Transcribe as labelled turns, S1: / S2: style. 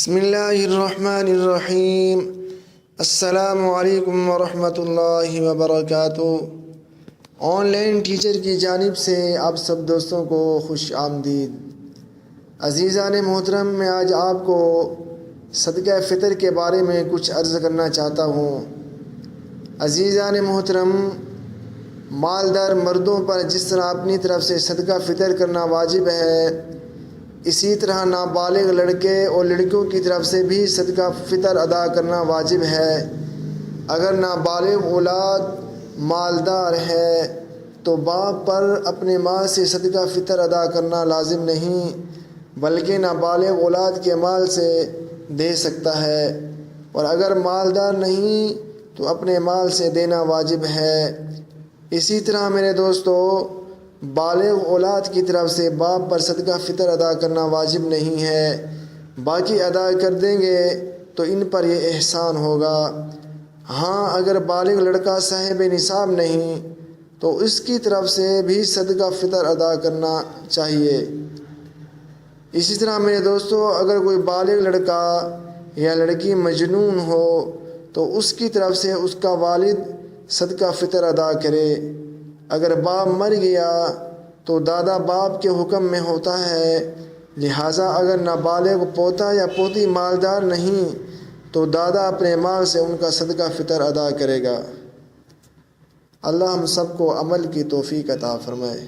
S1: بسم اللہ الرحمن الرحیم۔ السلام علیکم ورحمۃ اللہ وبرکاتہ۔ آن لائن ٹیچر کی جانب سے آپ سب دوستوں کو خوش آمدید۔ عزیزان محترم، میں آج آپ کو صدقہ فطر کے بارے میں کچھ عرض کرنا چاہتا ہوں۔ عزیزان محترم، مالدار مردوں پر جس طرح اپنی طرف سے صدقہ فطر کرنا واجب ہے، اسی طرح نابالغ لڑکے اور لڑکیوں کی طرف سے بھی صدقہ فطر ادا کرنا واجب ہے۔ اگر نابالغ اولاد مالدار ہے تو باپ پر اپنے مال سے صدقہ فطر ادا کرنا لازم نہیں، بلکہ نابالغ اولاد کے مال سے دے سکتا ہے، اور اگر مالدار نہیں تو اپنے مال سے دینا واجب ہے۔ اسی طرح میرے دوستو، بالغ اولاد کی طرف سے باپ پر صدقہ فطر ادا کرنا واجب نہیں ہے، باقی ادا کر دیں گے تو ان پر یہ احسان ہوگا۔ ہاں، اگر بالغ لڑکا صاحب نصاب نہیں تو اس کی طرف سے بھی صدقہ فطر ادا کرنا چاہیے۔ اسی طرح میرے دوستو، اگر کوئی بالغ لڑکا یا لڑکی مجنون ہو تو اس کی طرف سے اس کا والد صدقہ فطر ادا کرے۔ اگر باپ مر گیا تو دادا باپ کے حکم میں ہوتا ہے، لہٰذا اگر نابالغ پوتا یا پوتی مالدار نہیں تو دادا اپنے مال سے ان کا صدقہ فطر ادا کرے گا۔ اللہ ہم سب کو عمل کی توفیق عطا فرمائے۔